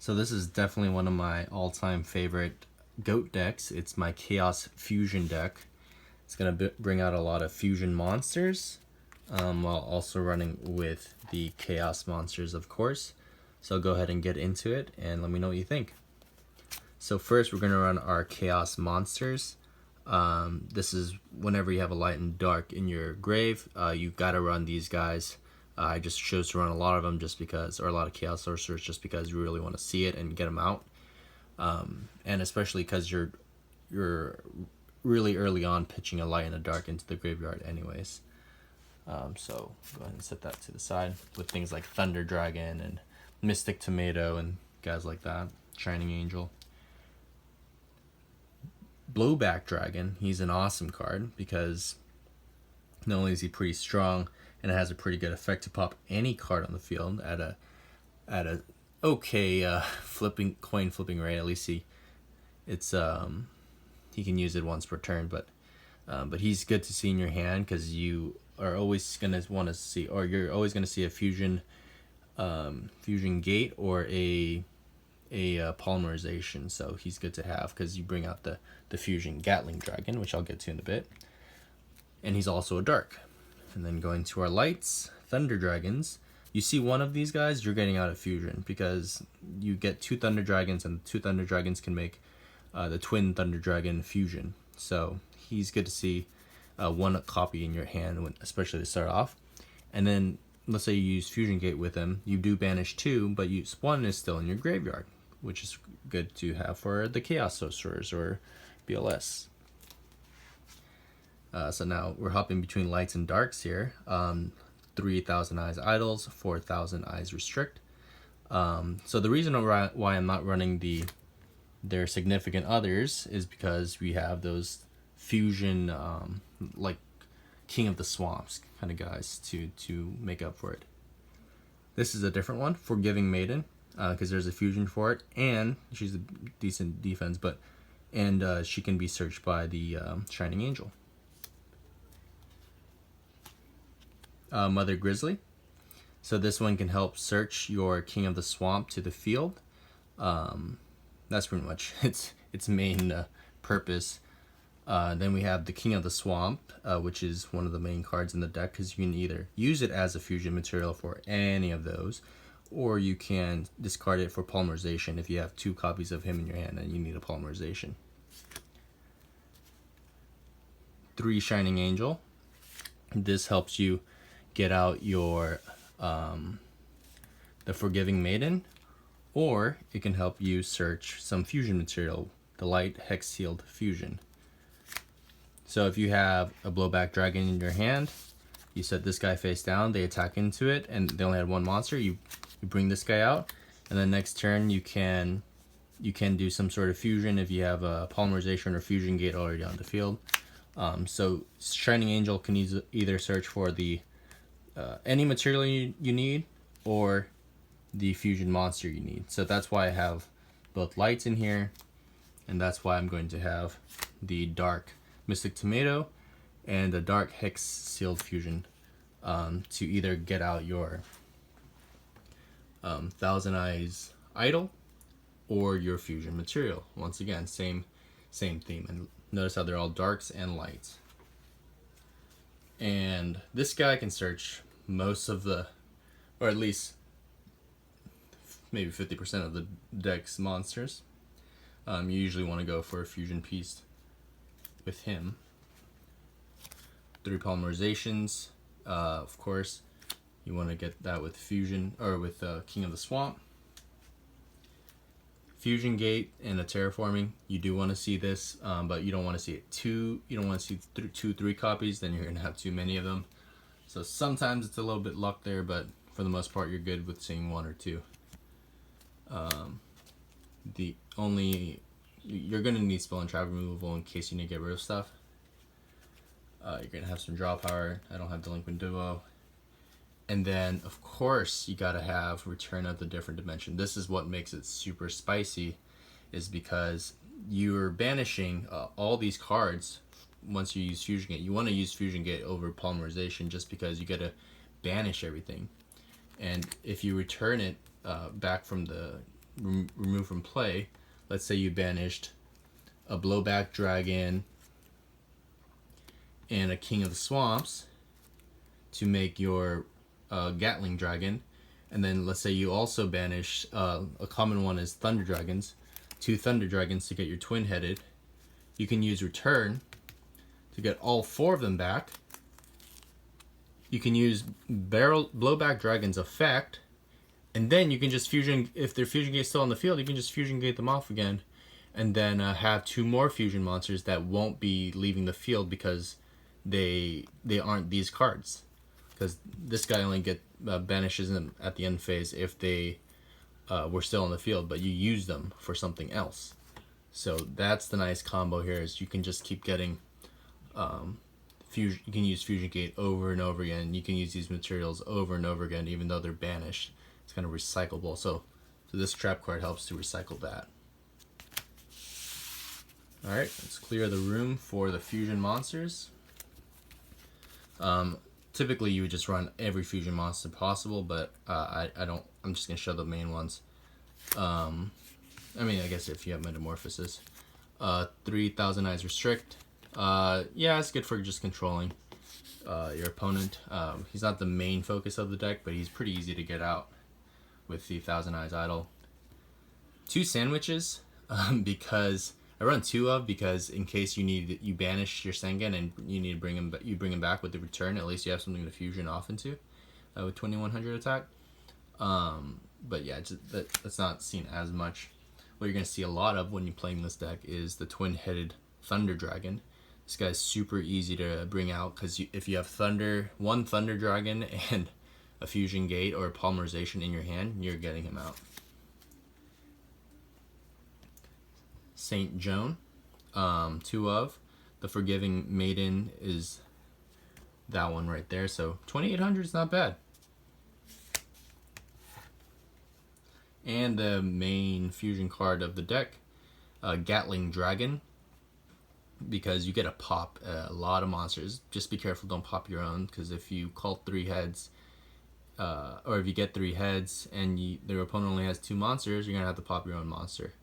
So this is definitely one of my all-time favorite GOAT decks. It's my Chaos Fusion deck. It's going to bring out a lot of fusion monsters, while also running with the Chaos monsters, of course. So go ahead and get into it and let me know what you think. So first we're going to run our Chaos monsters. This is whenever you have a light and dark in your grave, you got to run these guys. I just chose to run a lot of them just because, or a lot of Chaos Sorcerers just because you really want to see it and get them out. And especially because you're really early on pitching a light and a dark into the graveyard anyways. So go ahead and set that to the side with things like Thunder Dragon and Mystic Tomato and guys like that. Shining Angel. Blowback Dragon, he's an awesome card because not only is he pretty strong and it has a pretty good effect to pop any card on the field at a okay coin flipping rate. At least he can use it once per turn, but he's good to see in your hand because you are always gonna want to see, or you're always gonna see a fusion gate or a polymerization. So he's good to have because you bring out the fusion Gatling Dragon, which I'll get to in a bit, and he's also a dark. And then going to our lights, Thunder Dragons. You see one of these guys, you're getting out of fusion because you get 2 Thunder Dragons, and 2 Thunder Dragons can make the twin Thunder Dragon fusion. So he's good to see one copy in your hand, especially to start off. And then let's say you use Fusion Gate with him, you do banish 2, but one is still in your graveyard, which is good to have for the Chaos Sorcerers or BLS. So now we're hopping between lights and darks here. 3,000 Eyes Idols, 4,000 Eyes Restrict. So the reason why I'm not running their significant others is because we have those fusion, like King of the Swamps kind of guys to make up for it. This is a different one, Forgiving Maiden, because there's a fusion for it, and she's a decent defense, and she can be searched by the Shining Angel. Mother Grizzly. So this one can help search your King of the Swamp to the field. That's pretty much its main purpose. Then we have the King of the Swamp, which is one of the main cards in the deck because you can either use it as a fusion material for any of those, or you can discard it for polymerization if you have 2 copies of him in your hand and you need a polymerization. 3 Shining Angel. This helps you get out your the Forgiving Maiden, or it can help you search some fusion material, the Light Hex Sealed Fusion. So if you have a Blowback Dragon in your hand, you set this guy face down, they attack into it, and they only had 1 monster, you bring this guy out, and then next turn you can do some sort of fusion if you have a polymerization or fusion gate already on the field. So Shining Angel can either search for the any material you need or the fusion monster you need. So that's why I have both lights in here, and that's why I'm going to have the dark Mystic Tomato and the dark Hex Sealed Fusion to either get out your Thousand Eyes Idol or your fusion material. Once again, same theme, and notice how they're all darks and lights. And this guy can search most of the, or at least maybe 50% of the deck's monsters. You usually want to go for a fusion piece with him. 3 polymerizations, of course. You want to get that with fusion, or with King of the Swamp. Fusion Gate and a terraforming. You do want to see this, but you don't want to see it you don't want to see 3 copies, then you're going to have too many of them. So sometimes it's a little bit luck there, but for the most part you're good with seeing 1 or 2. You're going to need spell and trap removal in case you need to get rid of stuff. You're going to have some draw power. I don't have Delinquent Duo. And then, of course, you got to have Return of the Different Dimension. This is what makes it super spicy, is because you're banishing all these cards once you use Fusion Gate. You want to use Fusion Gate over polymerization just because you got to banish everything. And if you return it back from the remove from play, let's say you banished a blowback dragon and a king of the swamps to make your Gatling dragon, and then let's say you also banish a common one is thunder dragons, 2 thunder dragons to get your twin-headed. You can use return to get all 4 of them back. You can use blowback dragon's effect, and then you can just fusion, if their fusion gate's still on the field, you can just fusion gate them off again, and then have 2 more fusion monsters that won't be leaving the field because they aren't these cards. Because this guy only banishes them at the end phase if they were still on the field, but you use them for something else. So that's the nice combo here, is you can just keep getting fusion. You can use fusion gate over and over again. You can use these materials over and over again, even though they're banished. It's kind of recyclable. So this trap card helps to recycle that. All right, let's clear the room for the fusion monsters. Typically you would just run every fusion monster possible, but I don't. I'm just gonna show the main ones. I mean, I guess if you have metamorphosis, 3,000 eyes restrict. Yeah, it's good for just controlling your opponent. He's not the main focus of the deck, but he's pretty easy to get out with the 1,000 eyes idol. 2 sandwiches, because I run 2 of, because in case you banish your Sengen and you need to bring him back with the return, at least you have something to fusion off into with 2100 attack. But yeah, that's not seen as much. What you're gonna see a lot of when you're playing this deck is the twin-headed Thunder Dragon. This guy's super easy to bring out because if you have one Thunder Dragon and a fusion gate or a polymerization in your hand, you're getting him out. Saint Joan, 2 of. The Forgiving Maiden is that one right there. So 2,800 is not bad. And the main fusion card of the deck, Gatling Dragon, because you get to pop a lot of monsters. Just be careful, don't pop your own, because if you call 3 heads, or if you get 3 heads and their opponent only has 2 monsters, you're gonna have to pop your own monster.